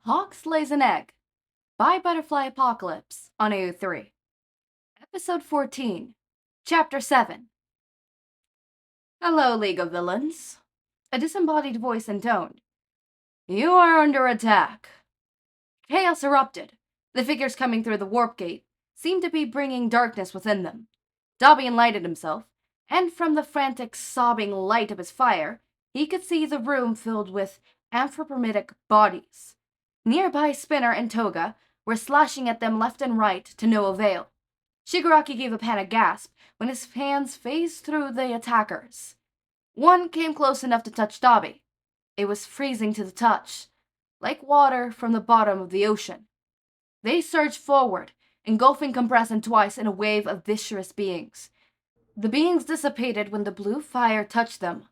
Hawks lays an egg by Butterfly Apocalypse on AO3. Episode 14, Chapter 7. Hello, League of Villains. A disembodied voice intoned. You are under attack. Chaos erupted. The figures coming through the warp gate seemed to be bringing darkness within them. Dabi enlightened himself, and from the frantic, sobbing light of his fire, he could see the room filled with anthropomorphic bodies. Nearby Spinner and Toga were slashing at them left and right to no avail. Shigaraki gave a panicked gasp when his hands phased through the attackers. One came close enough to touch Dabi. It was freezing to the touch, like water from the bottom of the ocean. They surged forward, engulfing compressing twice in a wave of viscerous beings. The beings dissipated when the blue fire touched them.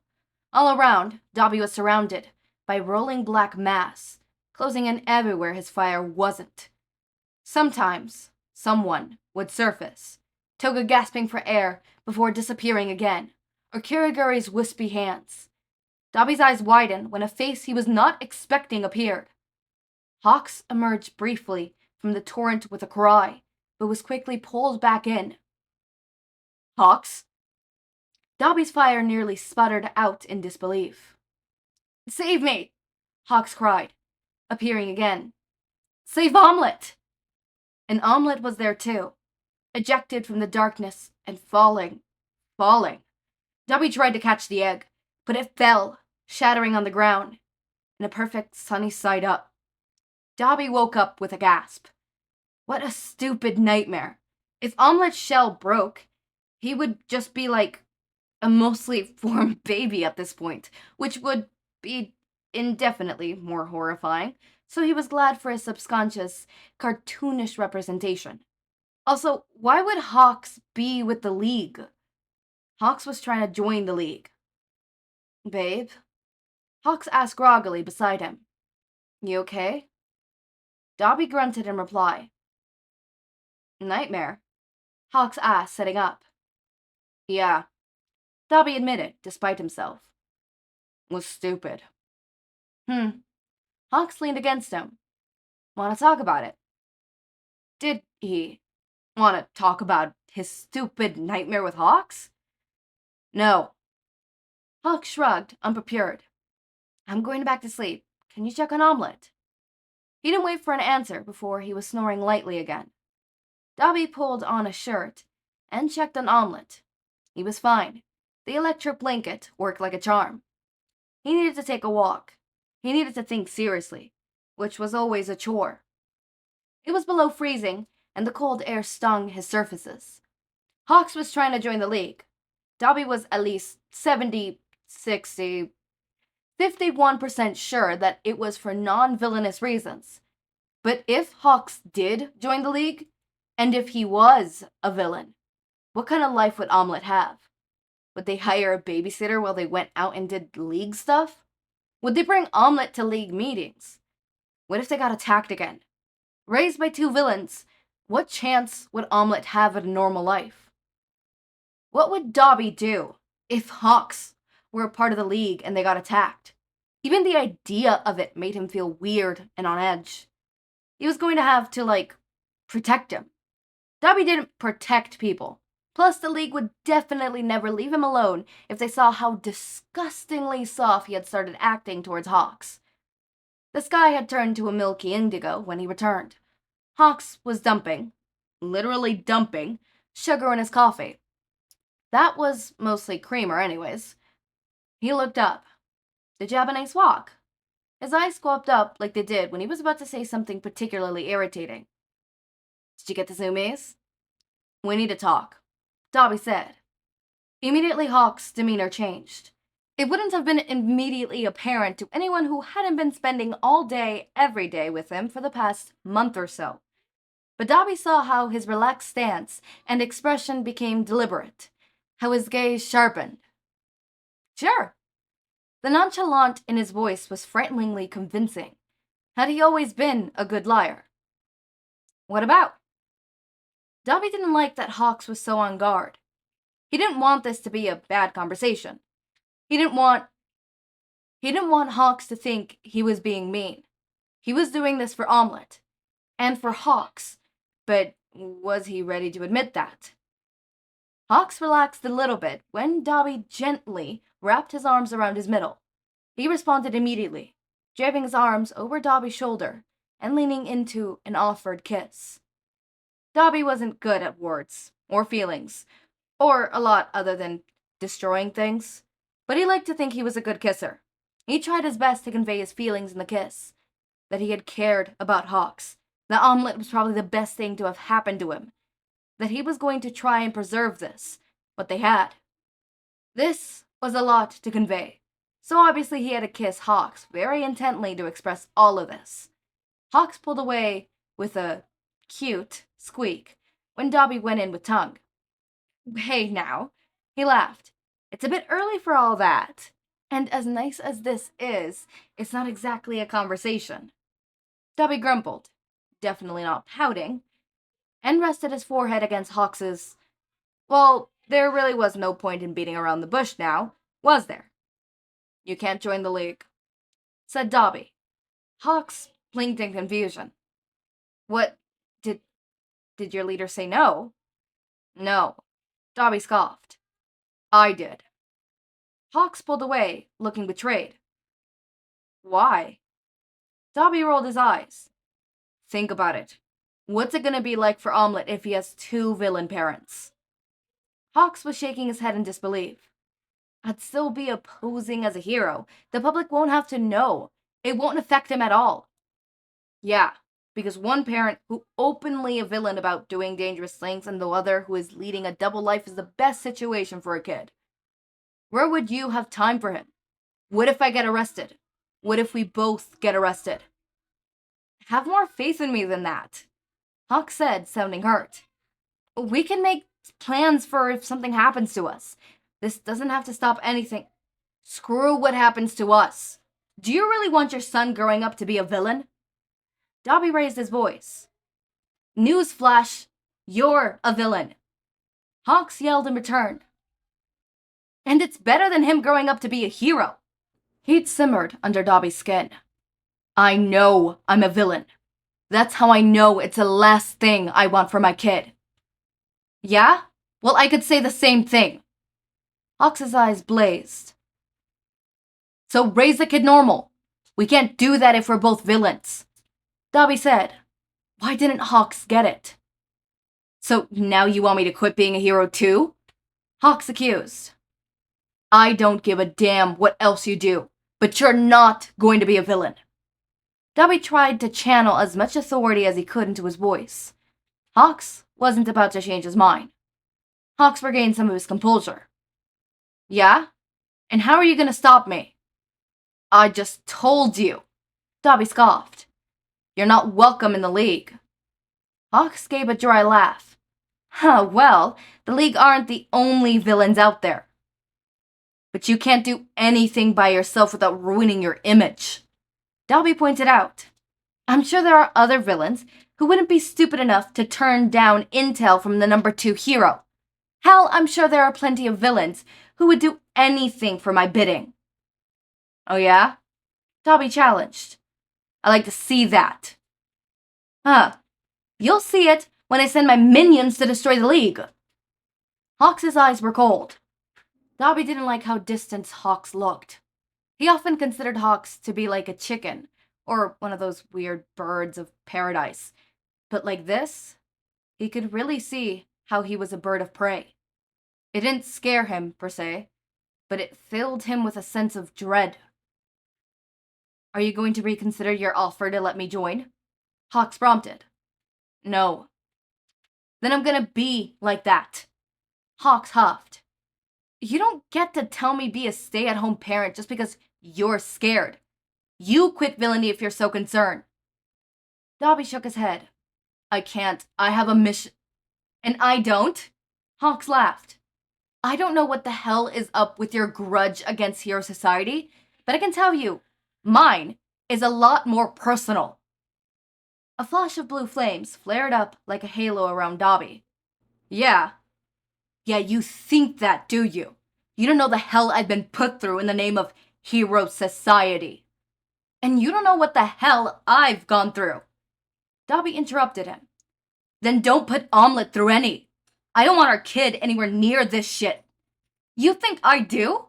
All around, Dabi was surrounded by rolling black mass, closing in everywhere his fire wasn't. Sometimes, someone would surface, Toga gasping for air before disappearing again, or Kiriguri's wispy hands. Dabi's eyes widened when a face he was not expecting appeared. Hawks emerged briefly from the torrent with a cry, but was quickly pulled back in. Hawks? Dabi's fire nearly sputtered out in disbelief. Save me! Hawks cried, appearing again. Save Omelette! And Omelette was there too, ejected from the darkness and falling. Dabi tried to catch the egg, but it fell, shattering on the ground, in a perfect sunny side up. Dabi woke up with a gasp. What a stupid nightmare. If Omelette's shell broke, he would just be like a mostly formed baby at this point, which would be indefinitely more horrifying, so he was glad for his subconscious, cartoonish representation. Also, why would Hawks be with the League? Hawks was trying to join the League. Babe? Hawks asked groggily beside him. You okay? Dabi grunted in reply. Nightmare? Hawks asked, sitting up. Yeah, Dabi admitted, despite himself. Was stupid. Hawks leaned against him. Want to talk about it? Did he want to talk about his stupid nightmare with Hawks? No. Hawks shrugged, unprepared. I'm going back to sleep. Can you check on Omelette? He didn't wait for an answer before he was snoring lightly again. Dabi pulled on a shirt and checked on Omelette. He was fine. The electric blanket worked like a charm. He needed to take a walk. He needed to think seriously, which was always a chore. It was below freezing, and the cold air stung his surfaces. Hawks was trying to join the League. Dabi was at least 70, 60, 51% sure that it was for non-villainous reasons. But if Hawks did join the League, and if he was a villain, what kind of life would Omelette have? Would they hire a babysitter while they went out and did League stuff? Would they bring Omelette to League meetings? What if they got attacked again? Raised by two villains, what chance would Omelette have at a normal life? What would Dabi do if Hawks were a part of the League and they got attacked? Even the idea of it made him feel weird and on edge. He was going to have to, protect him. Dabi didn't protect people. Plus, the League would definitely never leave him alone if they saw how disgustingly soft he had started acting towards Hawks. The sky had turned to a milky indigo when he returned. Hawks was dumping, literally dumping, sugar in his coffee. That was mostly creamer anyways. He looked up. Did you have a nice walk? His eyes squabbed up like they did when he was about to say something particularly irritating. Did you get the zoomies? We need to talk, Dabi said. Immediately Hawks' demeanor changed. It wouldn't have been immediately apparent to anyone who hadn't been spending all day, every day with him for the past month or so. But Dabi saw how his relaxed stance and expression became deliberate, how his gaze sharpened. Sure. The nonchalance in his voice was frighteningly convincing. Had he always been a good liar? What about? Dabi didn't like that Hawks was so on guard. He didn't want this to be a bad conversation. He didn't want Hawks to think he was being mean. He was doing this for Omelette, and for Hawks, but was he ready to admit that? Hawks relaxed a little bit when Dabi gently wrapped his arms around his middle. He responded immediately, draping his arms over Dabi's shoulder and leaning into an offered kiss. Dabi wasn't good at words, or feelings, or a lot other than destroying things, but he liked to think he was a good kisser. He tried his best to convey his feelings in the kiss, that he had cared about Hawks, that Omelette was probably the best thing to have happened to him, that he was going to try and preserve this, what they had. This was a lot to convey, so obviously he had to kiss Hawks very intently to express all of this. Hawks pulled away with a cute squeak when Dabi went in with tongue. Hey now, he laughed. It's a bit early for all that. And as nice as this is, it's not exactly a conversation. Dabi grumbled, definitely not pouting, and rested his forehead against Hawks's. Well, there really was no point in beating around the bush now, was there? You can't join the league, said Dabi. Hawks blinked in confusion. What, did your leader say no? No, Dabi scoffed. I did. Hawks pulled away, looking betrayed. Why? Dabi rolled his eyes. Think about it. What's it gonna be like for Omelette if he has two villain parents? Hawks was shaking his head in disbelief. I'd still be posing as a hero. The public won't have to know. It won't affect him at all. Yeah, because one parent who openly a villain about doing dangerous things and the other who is leading a double life is the best situation for a kid. Where would you have time for him? What if I get arrested? What if we both get arrested? Have more faith in me than that, Hawk said, sounding hurt. We can make plans for if something happens to us. This doesn't have to stop anything. Screw what happens to us. Do you really want your son growing up to be a villain? Dabi raised his voice. Newsflash, you're a villain. Hawks yelled in return. And it's better than him growing up to be a hero. Heat simmered under Dabi's skin. I know I'm a villain. That's how I know it's the last thing I want for my kid. Yeah? Well, I could say the same thing. Hawks' eyes blazed. So raise the kid normal. We can't do that if we're both villains. Dabi said. Why didn't Hawks get it? So now you want me to quit being a hero too? Hawks accused. I don't give a damn what else you do, but you're not going to be a villain. Dabi tried to channel as much authority as he could into his voice. Hawks wasn't about to change his mind. Hawks regained some of his composure. Yeah? And how are you going to stop me? I just told you. Dabi scoffed. You're not welcome in the league. Hawks gave a dry laugh. Huh, well, the league aren't the only villains out there. But you can't do anything by yourself without ruining your image. Dabi pointed out. I'm sure there are other villains who wouldn't be stupid enough to turn down intel from the number 2 hero. Hell, I'm sure there are plenty of villains who would do anything for my bidding. Oh yeah? Dabi challenged. I like to see that. Huh. You'll see it when I send my minions to destroy the league. Hawks' eyes were cold. Dabi didn't like how distant Hawks looked. He often considered Hawks to be like a chicken, or one of those weird birds of paradise. But like this, he could really see how he was a bird of prey. It didn't scare him, per se, but it filled him with a sense of dread. Are you going to reconsider your offer to let me join? Hawks prompted. No. Then I'm gonna be like that. Hawks huffed. You don't get to tell me be a stay-at-home parent just because you're scared. You quit villainy if you're so concerned. Dabi shook his head. I can't. I have a mission. And I don't? Hawks laughed. I don't know what the hell is up with your grudge against Hero Society, but I can tell you, mine is a lot more personal. A flash of blue flames flared up like a halo around Dabi. Yeah, you think that, do you? You don't know the hell I've been put through in the name of Hero Society. And you don't know what the hell I've gone through. Dabi interrupted him. Then don't put Omelette through any. I don't want our kid anywhere near this shit. You think I do?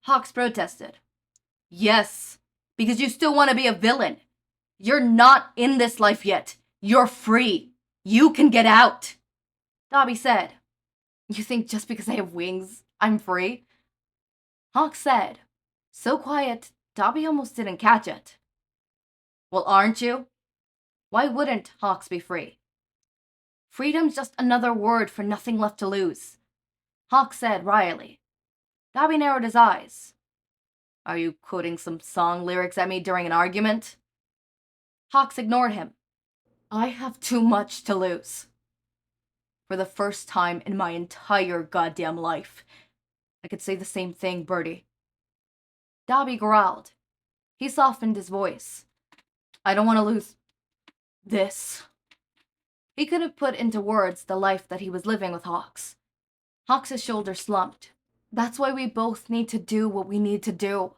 Hawks protested. Yes, because you still want to be a villain. You're not in this life yet. You're free. You can get out. Dabi said. You think just because I have wings, I'm free? Hawks said. So quiet, Dabi almost didn't catch it. Well, aren't you? Why wouldn't Hawks be free? Freedom's just another word for nothing left to lose. Hawks said wryly. Dabi narrowed his eyes. Are you quoting some song lyrics at me during an argument? Hawks ignored him. I have too much to lose. For the first time in my entire goddamn life. I could say the same thing, Broody. Dabi growled. He softened his voice. I don't want to lose this. He couldn't put into words the life that he was living with Hawks. Hawks' shoulders slumped. That's why we both need to do what we need to do.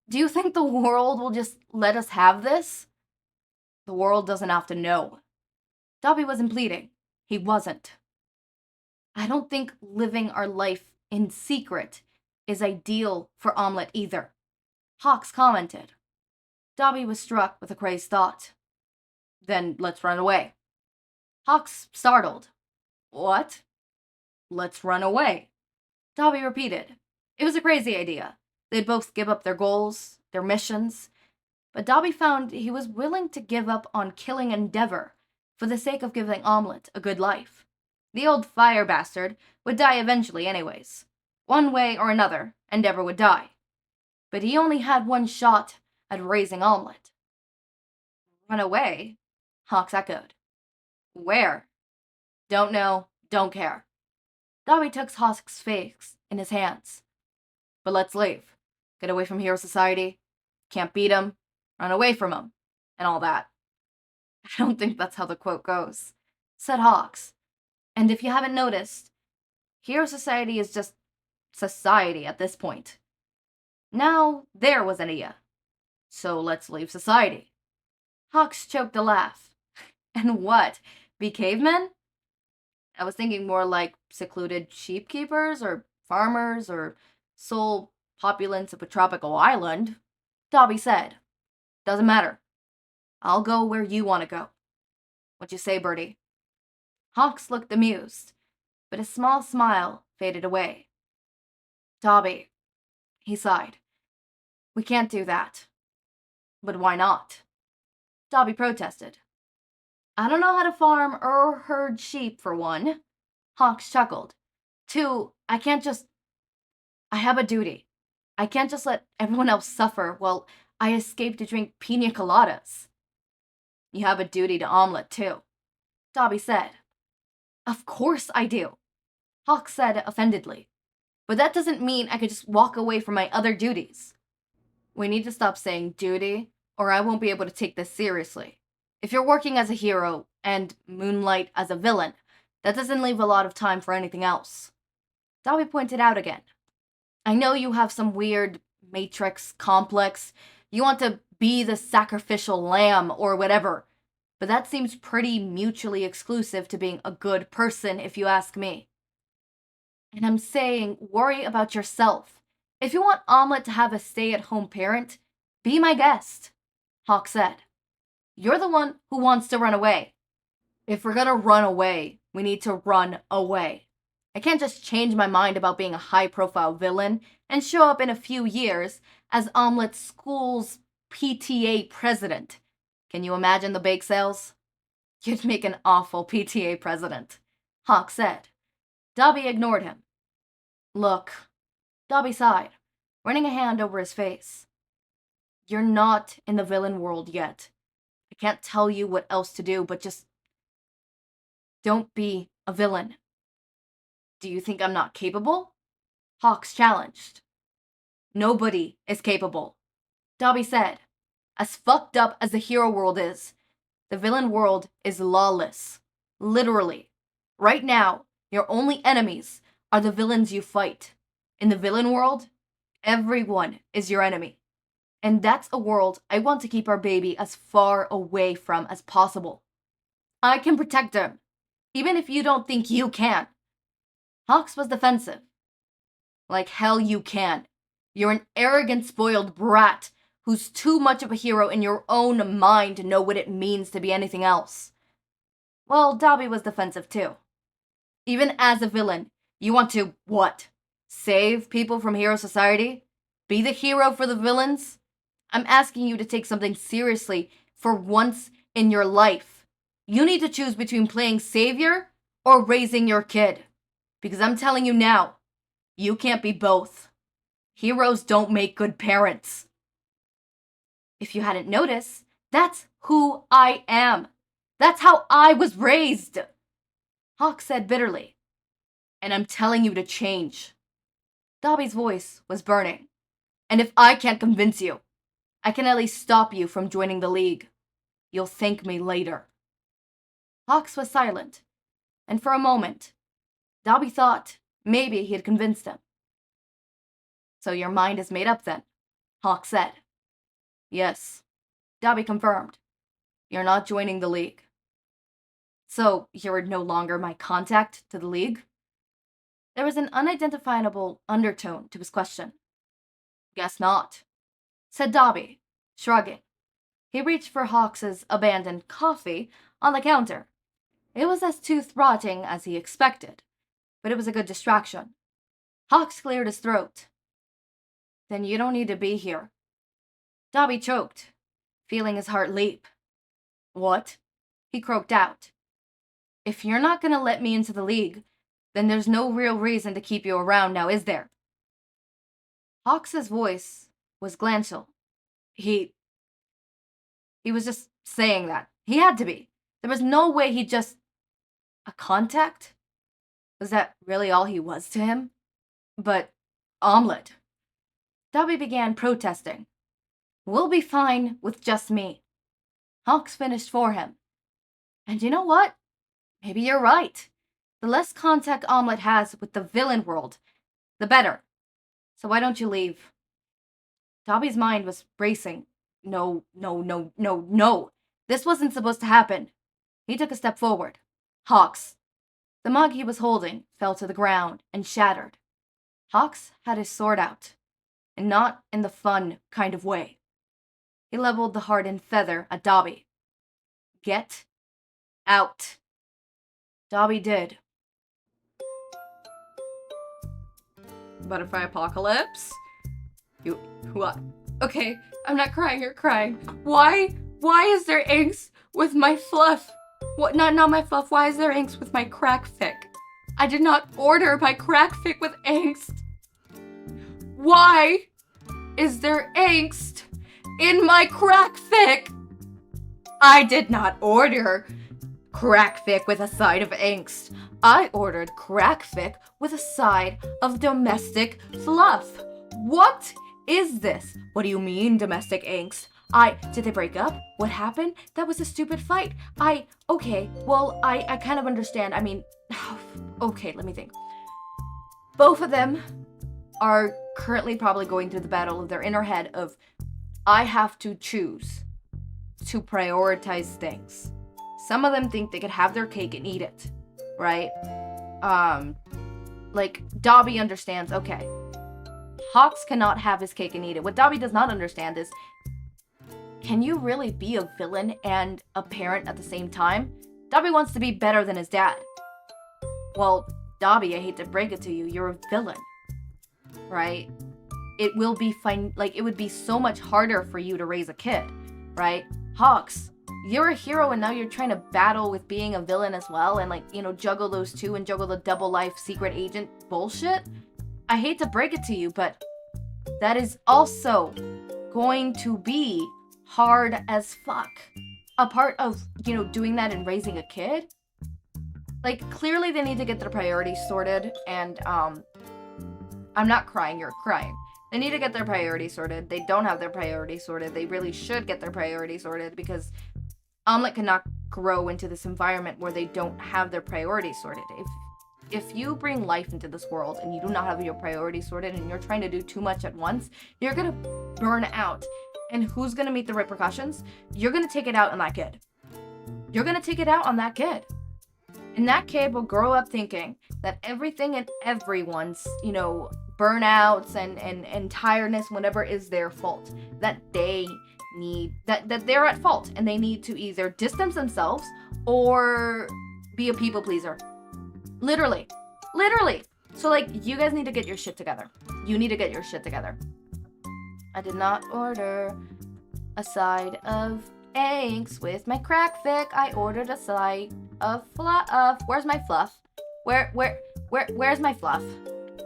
Do you think the world will just let us have this? The world doesn't have to know. Dabi wasn't pleading. He wasn't. I don't think living our life in secret is ideal for Omelette either. Hawks commented. Dabi was struck with a crazed thought. Then let's run away. Hawks startled. What? Let's run away. Dabi repeated. It was a crazy idea. They'd both give up their goals, their missions, but Dabi found he was willing to give up on killing Endeavor for the sake of giving Omelette a good life. The old fire bastard would die eventually anyways. One way or another, Endeavor would die. But he only had one shot at raising Omelette. Run away? Hawks echoed. Where? Don't know, don't care. Dabi took Hawks' face in his hands. But let's leave. Get away from Hero Society. Can't beat him. Run away from him. And all that. I don't think that's how the quote goes, said Hawks. And if you haven't noticed, Hero Society is just society at this point. Now, there was an idea. So let's leave society. Hawks choked a laugh. And what? Be cavemen? I was thinking more like secluded sheep keepers or farmers or sole populants of a tropical island. Dabi said. Doesn't matter. I'll go where you want to go. What you say, Broody? Hawks looked amused, but a small smile faded away. Dabi, he sighed. We can't do that. But why not? Dabi protested. I don't know how to farm or herd sheep, for one. Hawks chuckled. Two, I have a duty. I can't just let everyone else suffer while I escape to drink pina coladas. You have a duty to Omelette, too, Dabi said. Of course I do, Hawks said offendedly. But that doesn't mean I could just walk away from my other duties. We need to stop saying duty, or I won't be able to take this seriously. If you're working as a hero and moonlight as a villain, that doesn't leave a lot of time for anything else. Dabi pointed out again. I know you have some weird matrix complex. You want to be the sacrificial lamb or whatever, but that seems pretty mutually exclusive to being a good person if you ask me. And I'm saying worry about yourself. If you want Omelette to have a stay-at-home parent, be my guest, Hawk said. You're the one who wants to run away. If we're gonna run away, we need to run away. I can't just change my mind about being a high-profile villain and show up in a few years as Omelette's school's PTA president. Can you imagine the bake sales? You'd make an awful PTA president, Hawk said. Dabi ignored him. Look, Dabi sighed, running a hand over his face. You're not in the villain world yet. I can't tell you what else to do, but just don't be a villain. Do you think I'm not capable? Hawks challenged. Nobody is capable, Dabi said. As fucked up as the hero world is, the villain world is lawless. Literally. Right now, your only enemies are the villains you fight. In the villain world, everyone is your enemy. And that's a world I want to keep our baby as far away from as possible. I can protect him, even if you don't think you can. Hawks was defensive. Like hell you can. You're an arrogant, spoiled brat who's too much of a hero in your own mind to know what it means to be anything else. Well, Dabi was defensive too. Even as a villain, you want to, what? Save people from hero society? Be the hero for the villains? I'm asking you to take something seriously for once in your life. You need to choose between playing savior or raising your kid. Because I'm telling you now, you can't be both. Heroes don't make good parents. If you hadn't noticed, that's who I am. That's how I was raised. Hawk said bitterly. And I'm telling you to change. Dabi's voice was burning. And if I can't convince you, I can at least stop you from joining the League. You'll thank me later. Hawks was silent, and for a moment, Dabi thought maybe he had convinced him. So your mind is made up then, Hawk said. Yes, Dabi confirmed. You're not joining the League. So you're no longer my contact to the League? There was an unidentifiable undertone to his question. Guess not, said Dabi, shrugging. He reached for Hawks's abandoned coffee on the counter. It was as tooth-rotting as he expected, but it was a good distraction. Hawks cleared his throat. Then you don't need to be here. Dabi choked, feeling his heart leap. What? He croaked out. If you're not going to let me into the League, then there's no real reason to keep you around now, is there? Hawks's voice was glacial. He was just saying that. He had to be. There was no way he just... A contact? Was that really all he was to him? But, Omelette. Dabi began protesting. We'll be fine with just me. Hawks finished for him. And you know what? Maybe you're right. The less contact Omelette has with the villain world, the better. So why don't you leave? Dabi's mind was racing. No. This wasn't supposed to happen. He took a step forward. Hawks. The mug he was holding fell to the ground and shattered. Hawks had his sword out, and not in the fun kind of way. He leveled the hardened feather at Dabi. Get out. Dabi did. Butterfly apocalypse? You, what? Okay, I'm not crying, you're crying. Why is there Angst with my Fluff? What, not my Fluff, why is there Angst with my Cradled? I did not order my Cradled with Angst. Why is there Angst in my Cradled? I did not order Cradled with a side of Angst. I ordered Cradled with a side of domestic Fluff. What is this? What do you mean, domestic Angst? Did they break up? What happened? That was a stupid fight. Okay, well, I kind of understand. I mean, okay, let me think. Both of them are currently probably going through the battle of their inner head of, I have to choose to prioritize things. Some of them think they could have their cake and eat it, right? Like, Dabi understands, okay, Hawks cannot have his cake and eat it. What Dabi does not understand is, can you really be a villain and a parent at the same time? Dabi wants to be better than his dad. Well, Dabi, I hate to break it to you, you're a villain, right? It will be fine, like, it would be so much harder for you to raise a kid, right? Hawks, you're a hero and now you're trying to battle with being a villain as well and, like, you know, juggle those two and juggle the double life secret agent bullshit. I hate to break it to you, but that is also going to be hard as fuck. A part of, you know, doing that and raising a kid. Like, clearly they need to get their priorities sorted, and, I'm not crying, you're crying. They need to get their priorities sorted. They don't have their priorities sorted. They really should get their priorities sorted, because Omelette cannot grow into this environment where they don't have their priorities sorted. If you bring life into this world and you do not have your priorities sorted and you're trying to do too much at once, you're gonna burn out. And who's gonna meet the repercussions? You're gonna take it out on that kid. You're gonna take it out on that kid. And that kid will grow up thinking that everything and everyone's, burnouts and tiredness, whatever, is their fault. That they need, that they're at fault and they need to either distance themselves or be a people pleaser. Literally. So, you guys need to get your shit together. You need to get your shit together. I did not order a side of Angst with my Kidfic. I ordered a side of Fluff. Where's my Fluff? Where's my Fluff?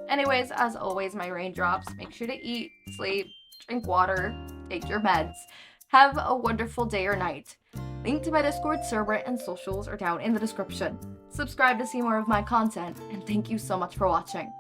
Anyways, as always, my raindrops. Make sure to eat, sleep, drink water, take your meds. Have a wonderful day or night. Link to my Discord server and socials are down in the description. Subscribe to see more of my content, and thank you so much for watching.